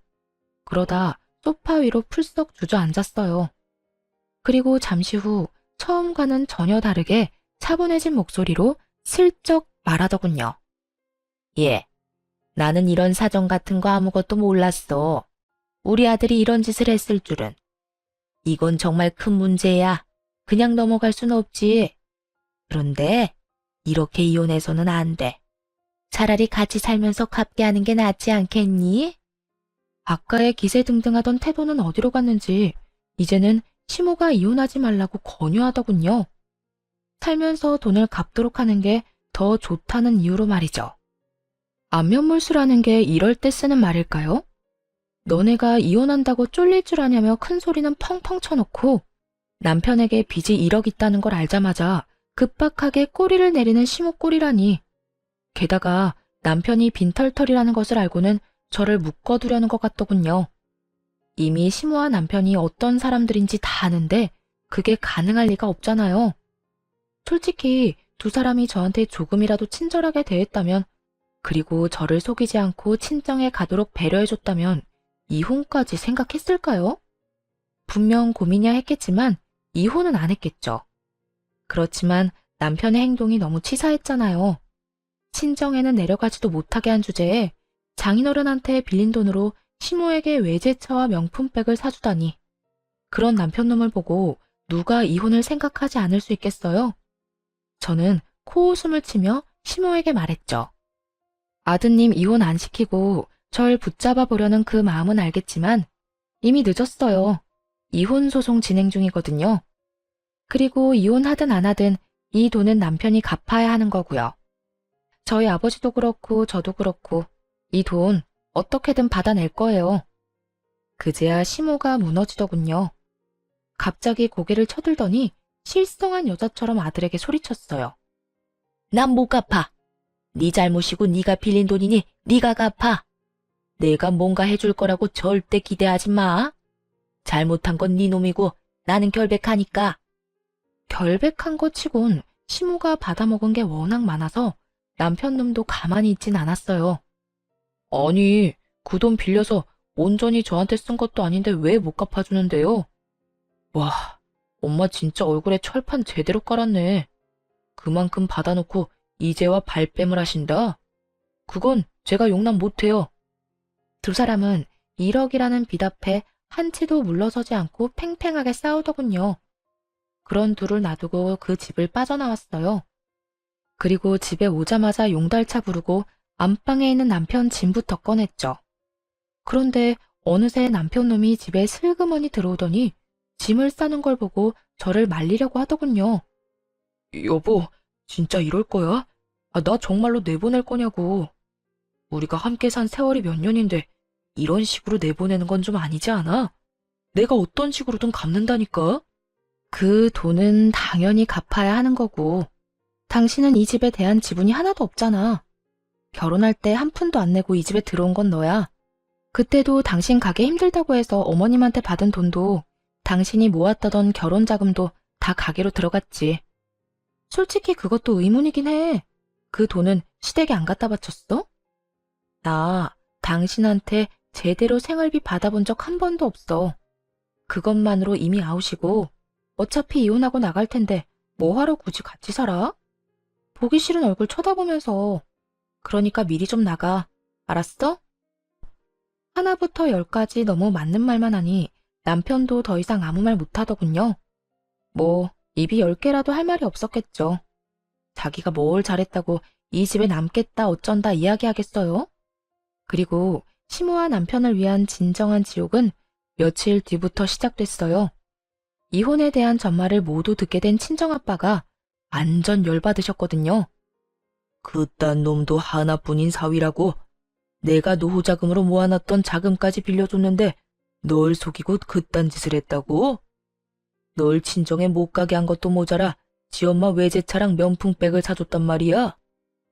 그러다 소파 위로 풀썩 주저앉았어요. 그리고 잠시 후 처음과는 전혀 다르게 차분해진 목소리로 슬쩍 말하더군요. 예, 나는 이런 사정 같은 거 아무것도 몰랐어. 우리 아들이 이런 짓을 했을 줄은. 이건 정말 큰 문제야. 그냥 넘어갈 수는 없지. 그런데 이렇게 이혼해서는 안 돼. 차라리 같이 살면서 갚게 하는 게 낫지 않겠니? 아까의 기세등등하던 태도는 어디로 갔는지 이제는 시모가 이혼하지 말라고 권유하더군요. 살면서 돈을 갚도록 하는 게 더 좋다는 이유로 말이죠. 안면물수라는 게 이럴 때 쓰는 말일까요? 너네가 이혼한다고 쫄릴 줄 아냐며 큰 소리는 펑펑 쳐놓고 남편에게 빚이 1억 있다는 걸 알자마자 급박하게 꼬리를 내리는 시모 꼴이라니. 게다가 남편이 빈털털이라는 것을 알고는 저를 묶어두려는 것 같더군요. 이미 시모와 남편이 어떤 사람들인지 다 아는데 그게 가능할 리가 없잖아요. 솔직히 두 사람이 저한테 조금이라도 친절하게 대했다면 그리고 저를 속이지 않고 친정에 가도록 배려해줬다면 이혼까지 생각했을까요? 분명 고민이야 했겠지만 이혼은 안 했겠죠. 그렇지만 남편의 행동이 너무 치사했잖아요. 친정에는 내려가지도 못하게 한 주제에 장인어른한테 빌린 돈으로 시모에게 외제차와 명품백을 사주다니. 그런 남편놈을 보고 누가 이혼을 생각하지 않을 수 있겠어요? 저는 코웃음을 치며 시모에게 말했죠. 아드님 이혼 안 시키고 절 붙잡아 보려는 그 마음은 알겠지만 이미 늦었어요. 이혼 소송 진행 중이거든요. 그리고 이혼하든 안 하든 이 돈은 남편이 갚아야 하는 거고요. 저희 아버지도 그렇고 저도 그렇고 이 돈 어떻게든 받아낼 거예요. 그제야 시모가 무너지더군요. 갑자기 고개를 쳐들더니 실성한 여자처럼 아들에게 소리쳤어요. 난 못 갚아. 네 잘못이고 네가 빌린 돈이니 네가 갚아. 내가 뭔가 해줄 거라고 절대 기대하지 마. 잘못한 건 네 놈이고 나는 결백하니까. 결백한 것 치곤 시모가 받아먹은 게 워낙 많아서 남편 놈도 가만히 있진 않았어요. 아니, 그 돈 빌려서 온전히 저한테 쓴 것도 아닌데 왜 못 갚아주는데요? 와, 엄마 진짜 얼굴에 철판 제대로 깔았네. 그만큼 받아놓고 이제와 발뺌을 하신다? 그건 제가 용납 못해요. 두 사람은 1억이라는 빚 앞에 한치도 물러서지 않고 팽팽하게 싸우더군요. 그런 둘을 놔두고 그 집을 빠져나왔어요. 그리고 집에 오자마자 용달차 부르고 안방에 있는 남편 짐부터 꺼냈죠. 그런데 어느새 남편 놈이 집에 슬그머니 들어오더니 짐을 싸는 걸 보고 저를 말리려고 하더군요. 여보, 진짜 이럴 거야? 나 정말로 내보낼 거냐고. 우리가 함께 산 세월이 몇 년인데 이런 식으로 내보내는 건 좀 아니지 않아? 내가 어떤 식으로든 갚는다니까? 그 돈은 당연히 갚아야 하는 거고, 당신은 이 집에 대한 지분이 하나도 없잖아. 결혼할 때 한 푼도 안 내고 이 집에 들어온 건 너야. 그때도 당신 가게 힘들다고 해서 어머님한테 받은 돈도 당신이 모았다던 결혼 자금도 다 가게로 들어갔지. 솔직히 그것도 의문이긴 해. 그 돈은 시댁에 안 갖다 바쳤어? 나 당신한테 제대로 생활비 받아본 적 한 번도 없어. 그것만으로 이미 아웃이고 어차피 이혼하고 나갈 텐데 뭐하러 굳이 같이 살아? 보기 싫은 얼굴 쳐다보면서. 그러니까 미리 좀 나가. 알았어? 하나부터 10까지 너무 맞는 말만 하니 남편도 더 이상 아무 말 못하더군요. 뭐 입이 10개라도 할 말이 없었겠죠. 자기가 뭘 잘했다고 이 집에 남겠다 어쩐다 이야기하겠어요? 그리고 시모와 남편을 위한 진정한 지옥은 며칠 뒤부터 시작됐어요. 이혼에 대한 전말을 모두 듣게 된 친정아빠가 완전 열받으셨거든요. 그딴 놈도 하나뿐인 사위라고. 내가 노후자금으로 모아놨던 자금까지 빌려줬는데 널 속이고 그딴 짓을 했다고? 널 친정에 못 가게 한 것도 모자라 지 엄마 외제차랑 명품백을 사줬단 말이야.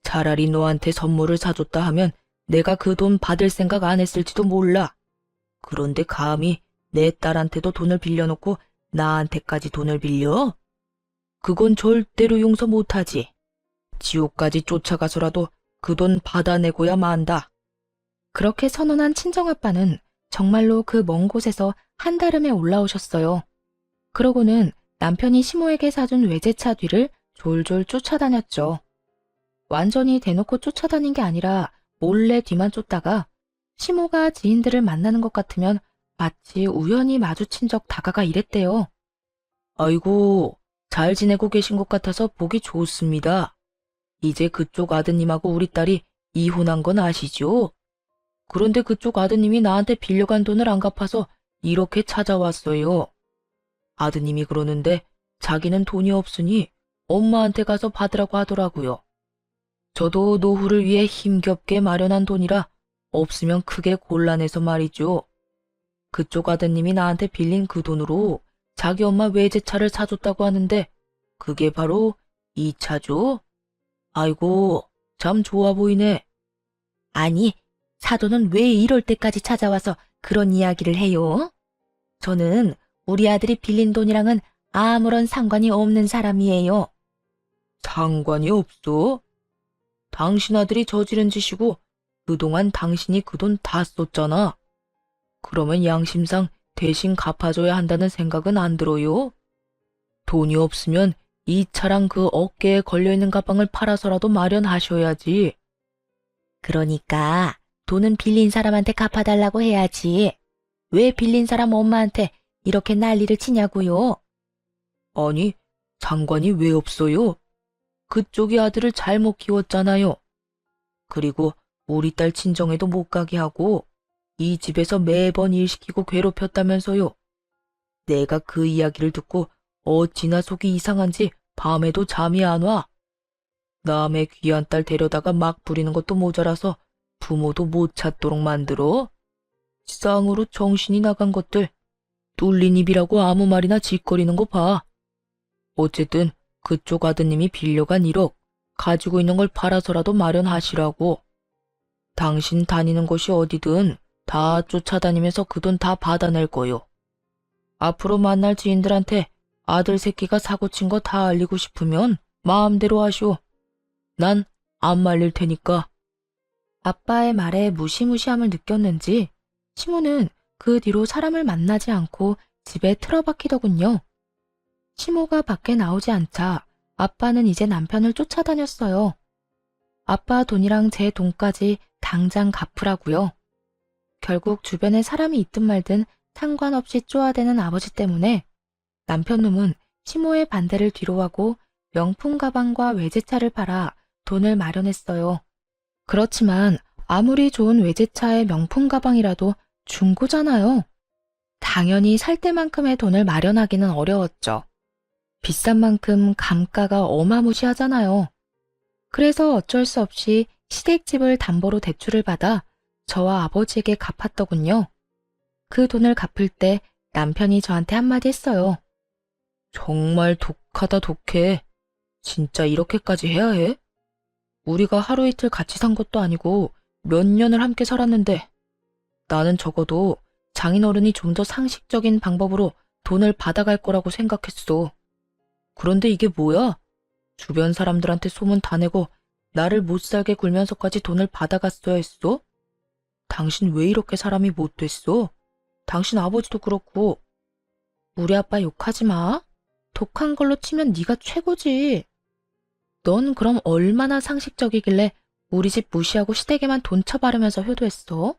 차라리 너한테 선물을 사줬다 하면 내가 그 돈 받을 생각 안 했을지도 몰라. 그런데 감히 내 딸한테도 돈을 빌려놓고 나한테까지 돈을 빌려? 그건 절대로 용서 못하지. 지옥까지 쫓아가서라도 그 돈 받아내고야 만다. 그렇게 선언한 친정아빠는 정말로 그 먼 곳에서 한달음에 올라오셨어요. 그러고는 남편이 시모에게 사준 외제차 뒤를 졸졸 쫓아다녔죠. 완전히 대놓고 쫓아다닌 게 아니라 몰래 뒤만 쫓다가 시모가 지인들을 만나는 것 같으면 마치 우연히 마주친 적 다가가 이랬대요. 아이고, 잘 지내고 계신 것 같아서 보기 좋습니다. 이제 그쪽 아드님하고 우리 딸이 이혼한 건 아시죠? 그런데 그쪽 아드님이 나한테 빌려간 돈을 안 갚아서 이렇게 찾아왔어요. 아드님이 그러는데 자기는 돈이 없으니 엄마한테 가서 받으라고 하더라고요. 저도 노후를 위해 힘겹게 마련한 돈이라 없으면 크게 곤란해서 말이죠. 그쪽 아드님이 나한테 빌린 그 돈으로 자기 엄마 외제차를 사줬다고 하는데 그게 바로 이 차죠? 아이고, 참 좋아 보이네. 아니, 사돈은 왜 이럴 때까지 찾아와서 그런 이야기를 해요? 저는 우리 아들이 빌린 돈이랑은 아무런 상관이 없는 사람이에요. 상관이 없어? 당신 아들이 저지른 짓이고 그동안 당신이 그 돈 다 썼잖아. 그러면 양심상 대신 갚아줘야 한다는 생각은 안 들어요? 돈이 없으면 이 차랑 그 어깨에 걸려있는 가방을 팔아서라도 마련하셔야지. 그러니까 돈은 빌린 사람한테 갚아달라고 해야지. 왜 빌린 사람 엄마한테 이렇게 난리를 치냐고요? 아니, 상관이 왜 없어요? 그쪽이 아들을 잘못 키웠잖아요. 그리고 우리 딸 친정에도 못 가게 하고 이 집에서 매번 일 시키고 괴롭혔다면서요. 내가 그 이야기를 듣고 어찌나 속이 이상한지 밤에도 잠이 안 와. 남의 귀한 딸 데려다가 막 부리는 것도 모자라서 부모도 못 찾도록 만들어. 쌍으로 정신이 나간 것들. 뚫린 입이라고 아무 말이나 짓거리는 거 봐. 어쨌든 그쪽 아드님이 빌려간 1억 가지고 있는 걸 팔아서라도 마련하시라고. 당신 다니는 곳이 어디든 다 쫓아다니면서 그 돈 다 받아낼 거요. 앞으로 만날 지인들한테 아들 새끼가 사고친 거 다 알리고 싶으면 마음대로 하쇼. 난 안 말릴 테니까. 아빠의 말에 무시무시함을 느꼈는지 시모는 그 뒤로 사람을 만나지 않고 집에 틀어박히더군요. 시모가 밖에 나오지 않자 아빠는 이제 남편을 쫓아다녔어요. 아빠 돈이랑 제 돈까지 당장 갚으라고요. 결국 주변에 사람이 있든 말든 상관없이 쪼아대는 아버지 때문에 남편 놈은 시모의 반대를 뒤로하고 명품 가방과 외제차를 팔아 돈을 마련했어요. 그렇지만 아무리 좋은 외제차의 명품 가방이라도 중고잖아요. 당연히 살 때만큼의 돈을 마련하기는 어려웠죠. 비싼 만큼 감가가 어마무시하잖아요. 그래서 어쩔 수 없이 시댁집을 담보로 대출을 받아 저와 아버지에게 갚았더군요. 그 돈을 갚을 때 남편이 저한테 한마디 했어요. 정말 독하다 독해. 진짜 이렇게까지 해야 해? 우리가 하루 이틀 같이 산 것도 아니고 몇 년을 함께 살았는데 나는 적어도 장인어른이 좀 더 상식적인 방법으로 돈을 받아갈 거라고 생각했어. 그런데 이게 뭐야? 주변 사람들한테 소문 다 내고 나를 못 살게 굴면서까지 돈을 받아갔어야 했어? 당신 왜 이렇게 사람이 못 됐어? 당신 아버지도 그렇고. 우리 아빠 욕하지 마. 독한 걸로 치면 네가 최고지. 넌 그럼 얼마나 상식적이길래 우리 집 무시하고 시댁에만 돈 쳐바르면서 효도했어?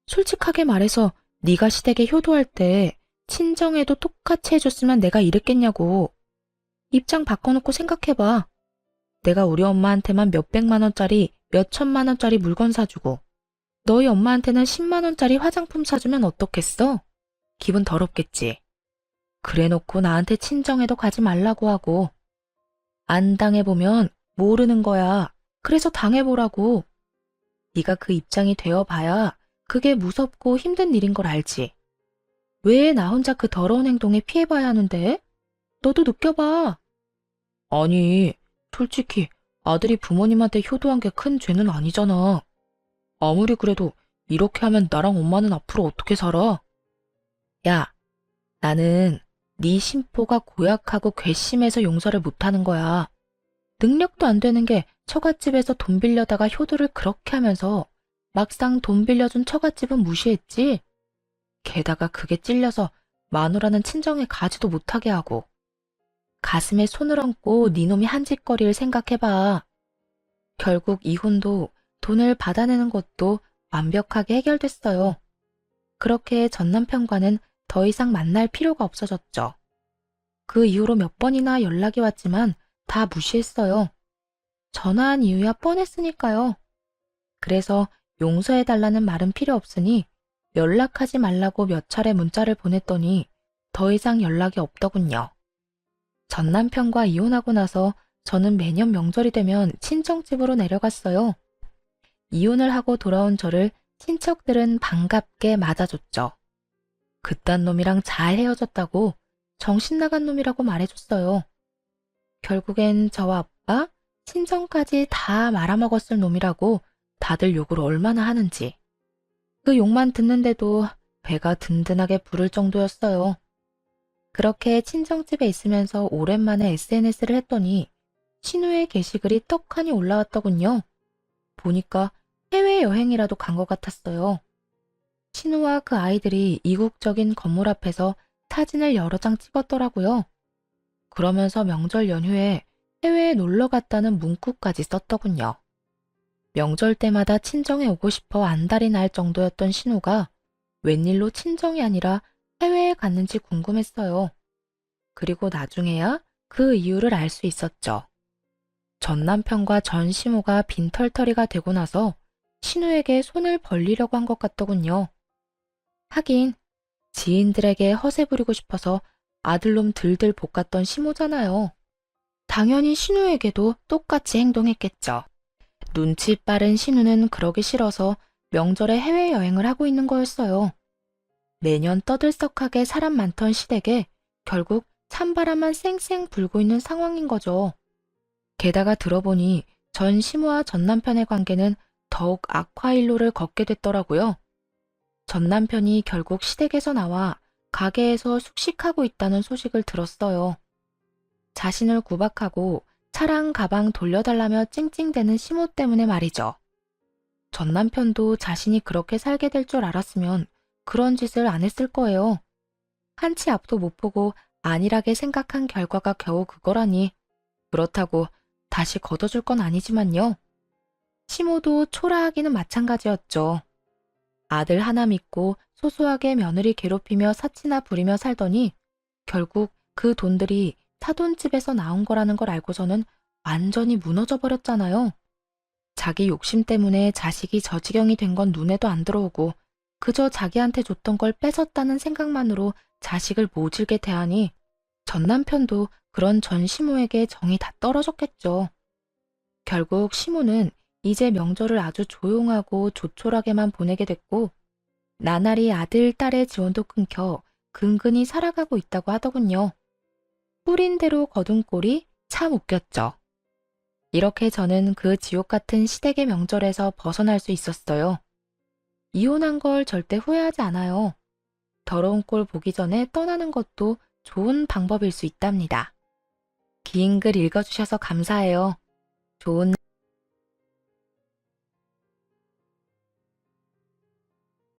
솔직하게 말해서 네가 시댁에 효도할 때 친정에도 똑같이 해줬으면 내가 이랬겠냐고. 입장 바꿔놓고 생각해봐. 내가 우리 엄마한테만 몇백만 원짜리, 몇천만 원짜리 물건 사주고 너희 엄마한테는 10만 원짜리 화장품 사주면 어떻겠어? 기분 더럽겠지. 그래놓고 나한테 친정에도 가지 말라고 하고. 안 당해보면 모르는 거야. 그래서 당해보라고. 네가 그 입장이 되어봐야 그게 무섭고 힘든 일인 걸 알지. 왜 나 혼자 그 더러운 행동에 피해봐야 하는데? 너도 느껴봐. 아니, 솔직히 아들이 부모님한테 효도한 게 큰 죄는 아니잖아. 아무리 그래도 이렇게 하면 나랑 엄마는 앞으로 어떻게 살아? 야, 나는 네 심보가 고약하고 괘씸해서 용서를 못하는 거야. 능력도 안 되는 게 처갓집에서 돈 빌려다가 효도를 그렇게 하면서 막상 돈 빌려준 처갓집은 무시했지. 게다가 그게 찔려서 마누라는 친정에 가지도 못하게 하고. 가슴에 손을 얹고 네 놈이 한 짓거리를 생각해봐. 결국 이혼도 돈을 받아내는 것도 완벽하게 해결됐어요. 그렇게 전 남편과는 더 이상 만날 필요가 없어졌죠. 그 이후로 몇 번이나 연락이 왔지만 다 무시했어요. 전화한 이유야 뻔했으니까요. 그래서 용서해달라는 말은 필요 없으니 연락하지 말라고 몇 차례 문자를 보냈더니 더 이상 연락이 없더군요. 전 남편과 이혼하고 나서 저는 매년 명절이 되면 친정집으로 내려갔어요. 이혼을 하고 돌아온 저를 친척들은 반갑게 맞아줬죠. 그딴 놈이랑 잘 헤어졌다고 정신 나간 놈이라고 말해줬어요. 결국엔 저와 아빠, 친정까지 다 말아먹었을 놈이라고 다들 욕을 얼마나 하는지. 그 욕만 듣는데도 배가 든든하게 부를 정도였어요. 그렇게 친정집에 있으면서 오랜만에 SNS를 했더니 신우의 게시글이 떡하니 올라왔더군요. 보니까 해외여행이라도 간 것 같았어요. 신우와 그 아이들이 이국적인 건물 앞에서 사진을 여러 장 찍었더라고요. 그러면서 명절 연휴에 해외에 놀러 갔다는 문구까지 썼더군요. 명절 때마다 친정에 오고 싶어 안달이 날 정도였던 신우가 웬일로 친정이 아니라 해외에 갔는지 궁금했어요. 그리고 나중에야 그 이유를 알 수 있었죠. 전 남편과 전 시모가 빈털터리가 되고 나서 신우에게 손을 벌리려고 한 것 같더군요. 하긴 지인들에게 허세 부리고 싶어서 아들놈 들들 볶았던 시모잖아요. 당연히 신우에게도 똑같이 행동했겠죠. 눈치 빠른 신우는 그러기 싫어서 명절에 해외여행을 하고 있는 거였어요. 매년 떠들썩하게 사람 많던 시댁에 결국 찬바람만 쌩쌩 불고 있는 상황인 거죠. 게다가 들어보니 전 시모와 전 남편의 관계는 더욱 악화일로를 걷게 됐더라고요. 전 남편이 결국 시댁에서 나와 가게에서 숙식하고 있다는 소식을 들었어요. 자신을 구박하고 차랑 가방 돌려달라며 찡찡대는 시모 때문에 말이죠. 전 남편도 자신이 그렇게 살게 될 줄 알았으면 그런 짓을 안 했을 거예요. 한치 앞도 못 보고 안일하게 생각한 결과가 겨우 그거라니. 그렇다고 다시 걷어줄 건 아니지만요. 시모도 초라하기는 마찬가지였죠. 아들 하나 믿고 소소하게 며느리 괴롭히며 사치나 부리며 살더니 결국 그 돈들이 사돈집에서 나온 거라는 걸 알고서는 완전히 무너져 버렸잖아요. 자기 욕심 때문에 자식이 저 지경이 된 건 눈에도 안 들어오고 그저 자기한테 줬던 걸 뺏었다는 생각만으로 자식을 모질게 대하니 전 남편도 그런 전 시모에게 정이 다 떨어졌겠죠. 결국 시모는 이제 명절을 아주 조용하고 조촐하게만 보내게 됐고 나날이 아들, 딸의 지원도 끊겨 근근히 살아가고 있다고 하더군요. 뿌린 대로 거둔 꼴이 참 웃겼죠. 이렇게 저는 그 지옥 같은 시댁의 명절에서 벗어날 수 있었어요. 이혼한 걸 절대 후회하지 않아요. 더러운 꼴 보기 전에 떠나는 것도 좋은 방법일 수 있답니다. 긴 글 읽어주셔서 감사해요. 좋은